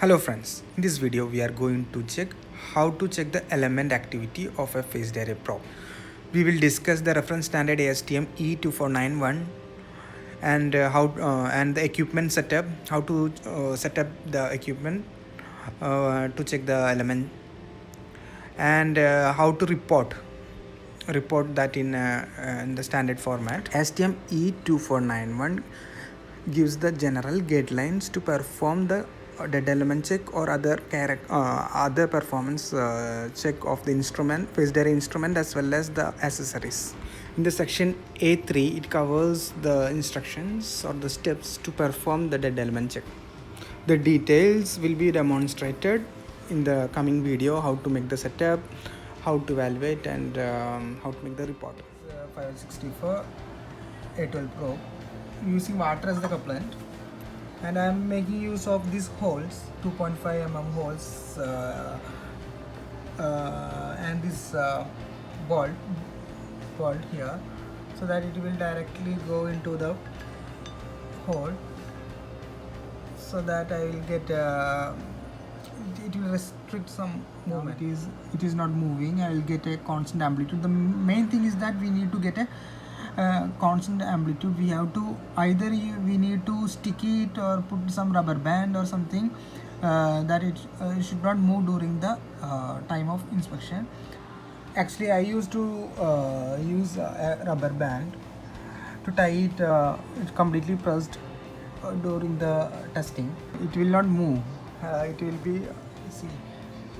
Hello friends, in this video we are going to check how to check the element activity of a phased array prop. We will discuss the reference standard ASTM E2491 and and the equipment setup, how to set up the equipment to check the element, and how to report that in the standard format. ASTM E2491 gives the general guidelines to perform the dead element check or other performance check of the instrument, phased array instrument, as well as the accessories. In the section A3, it covers the instructions or the steps to perform the dead element check. The details will be demonstrated in the coming video, how to make the setup, how to evaluate, and how to make the report. 564 A12 Pro using water as the couplant, and I am making use of these holes, 2.5 mm holes, and this bolt here, so that it will directly go into the hole, so that I will get it will restrict some movement. It is not moving. I will get a constant amplitude. The main thing is that we need to get a constant amplitude. We have to either we need to stick it or put some rubber band or something that it should not move during the time of inspection. Actually, I used to use a rubber band to tie it completely pressed during the testing. It will not move. It will be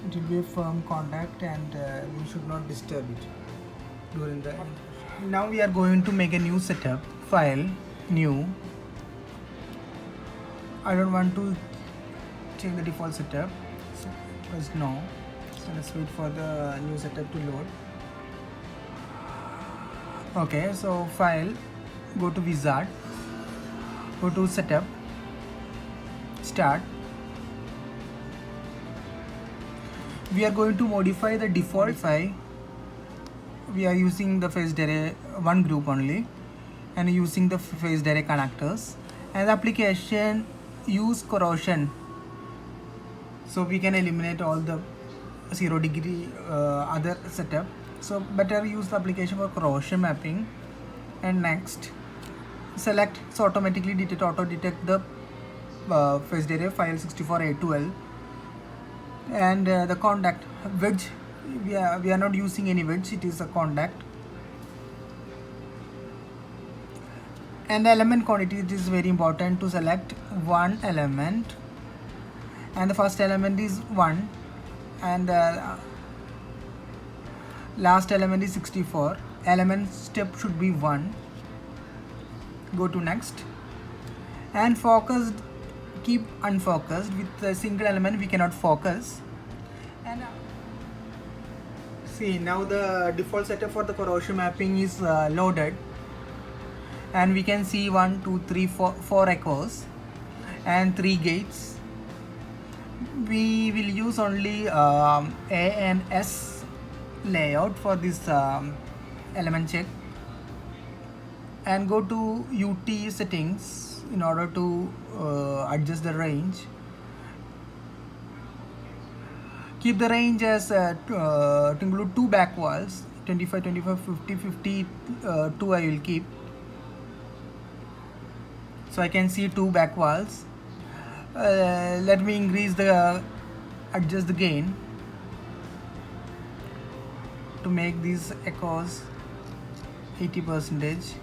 it will be a firm contact, and we should not disturb it during the. Now we are going to make a new setup. File, new. I don't want to change the default setup, so press no. So let's wait for the new setup to load. Okay, so file, go to wizard, go to setup, start. We are going to modify the default file. We are using the phased array one group only, and using the phased array connectors, and the application use corrosion, so we can eliminate all the 0 degree other setup. So better use the application for corrosion mapping. And next, select, so automatically auto detect the phased array file 64A12, and the contact wedge, we are not using any wedge, it is a contact. And the element quantity, it is very important to select one element, and the first element is 1, and last element is 64. Element step should be 1. Go to next, and focused, keep unfocused. With a single element we cannot focus. And see, now the default setup for the corrosion mapping is loaded, and we can see 1 2 3 4 echoes and 3 gates. We will use only A and S layout for this element check, and go to UT settings in order to adjust the range. Keep the range as to include 2 back walls, 25 25 50 50 2 I will keep, so I can see 2 back walls. Let me adjust the gain to make these echoes 80%.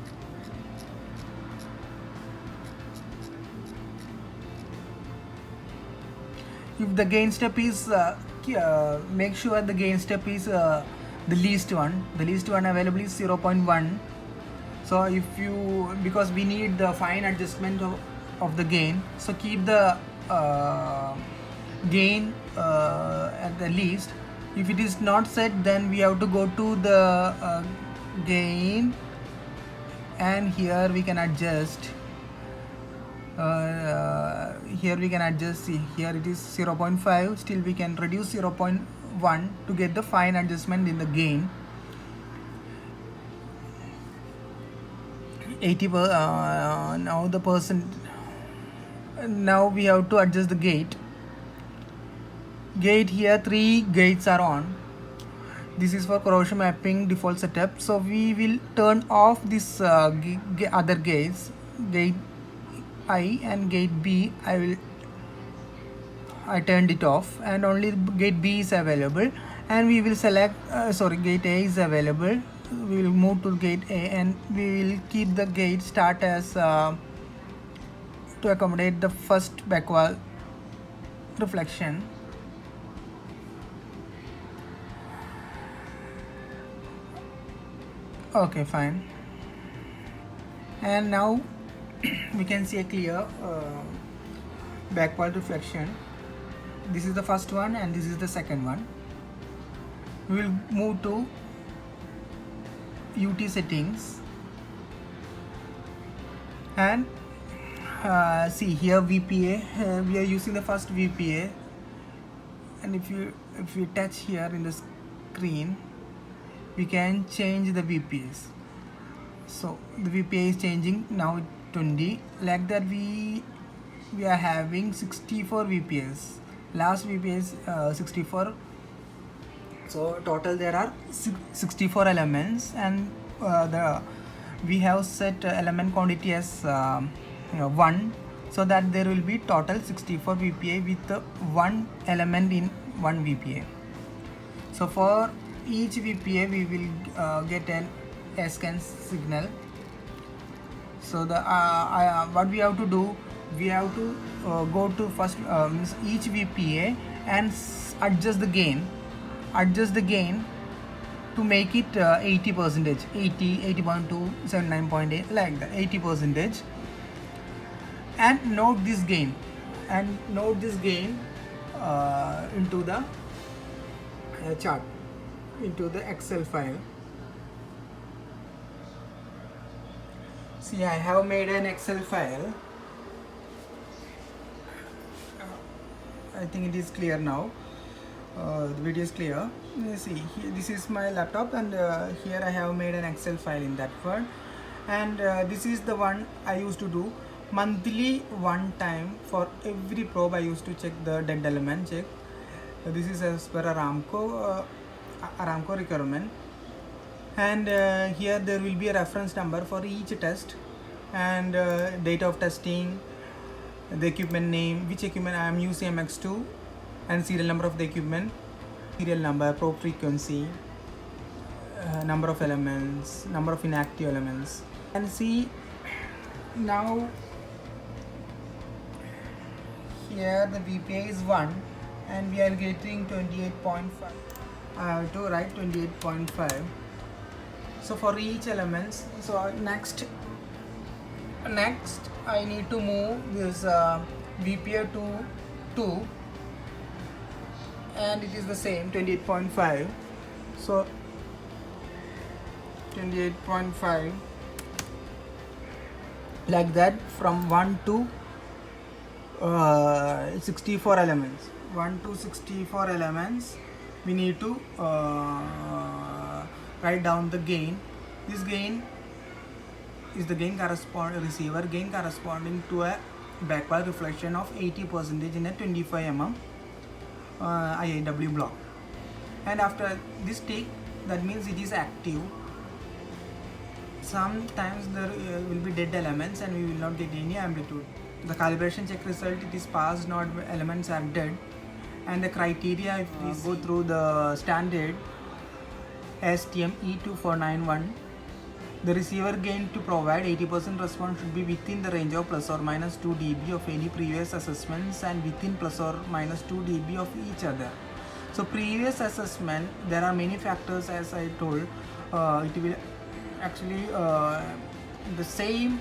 If the gain step is make sure the gain step is the least one. The least one available is 0.1. So if you, because we need the fine adjustment of the gain, so keep the gain at the least. If it is not set, then we have to go to the gain, and here we can adjust. Here we can adjust. See, here it is 0.5. Still we can reduce 0.1 to get the fine adjustment in the gain. 80 now the percent. Now we have to adjust the gate. gate here, 3 gates are on. This is for corrosion mapping default setup. So we will turn off this other gates, gate I and gate B. I turned it off, and only gate B is available, and we will select gate A is available. We will move to gate A, and we will keep the gate start as to accommodate the first back wall reflection. Okay, fine. And now we can see a clear back wall reflection. This is the first one and this is the second one. We will move to UT settings, and see here VPA. We are using the first VPA, and if you touch here in the screen, we can change the VPAs. So the VPA is changing now 20. Like that, we are having 64 VPAs. Last VPA is 64. So total there are 64 elements, and we have set element quantity as 1, so that there will be total 64 VPA with one element in one VPA. So for each VPA we will get an scan signal. So the what we have to do, we have to go to first each VPA and adjust the gain to make it 80%, 80.2, 79.8, like that, 80%. And note this gain into the chart, into the Excel file. See, I have made an Excel file. I think it is clear now. The video is clear. You see, here, this is my laptop, and here I have made an Excel file in that one. And this is the one I used to do monthly, one time for every probe. I used to check the dead element check. This is as per Aramco requirement. And here there will be a reference number for each test, and date of testing, the equipment name, which equipment I am using, MX2, and serial number of the equipment, serial number, probe frequency, number of elements, number of inactive elements. And see, now here the VPA is 1 and we are getting 28.5. I have to write 28.5. So for each elements, so next I need to move this VPA to 2, and it is the same 28.5. so 28.5, like that, from 1 to 64 elements. 1 to 64 elements we need to write down the gain. This gain is the receiver gain corresponding to a backward reflection of 80% in a 25 mm IAW block. And after this tick, that means it is active. Sometimes there will be dead elements and we will not get any amplitude. The calibration check result, it is passed, not elements are dead. And the criteria, if we go through the standard STM E2491, the receiver gain to provide 80% response should be within the range of plus or minus 2 dB of any previous assessments and within plus or minus 2 dB of each other. So previous assessment, there are many factors, as I told. It will actually the same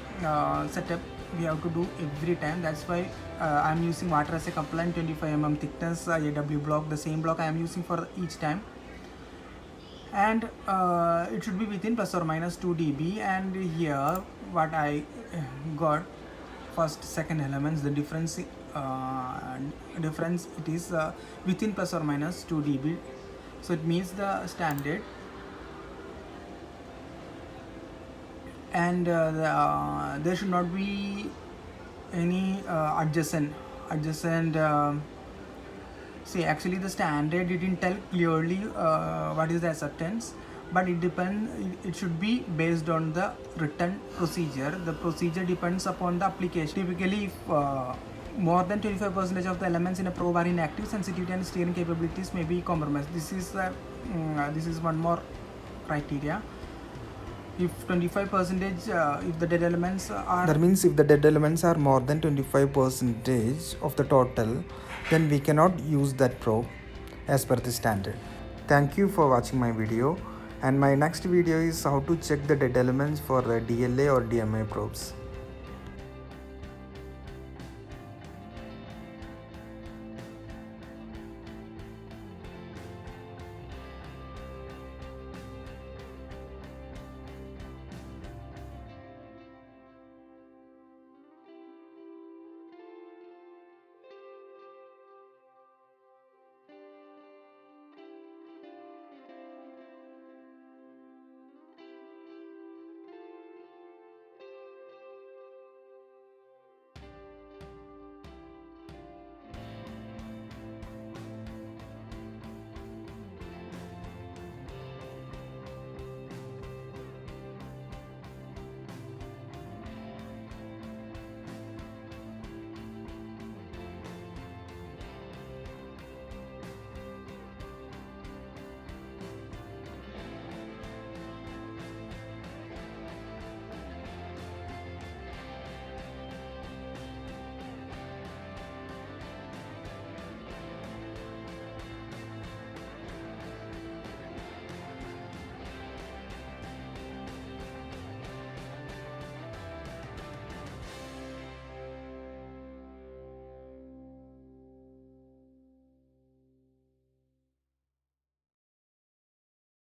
setup we have to do every time. That's why I am using water as a compliant 25 mm thickness IAW block, the same block I am using for each time. And it should be within plus or minus 2 dB. And here what I got, first second elements, the difference it is within plus or minus 2 dB, so it means the standard. And there should not be any adjacent See, actually the standard didn't tell clearly what is the acceptance, but it should be based on the written procedure. The procedure depends upon the application. Typically, if more than 25% of the elements in a probe are inactive, sensitivity and steering capabilities may be compromised. This is one more criteria. If 25%, if the dead elements are, that means if the dead elements are more than 25% of the total, then we cannot use that probe as per the standard. Thank you for watching my video, and my next video is how to check the dead elements for the DLA or DMA probes.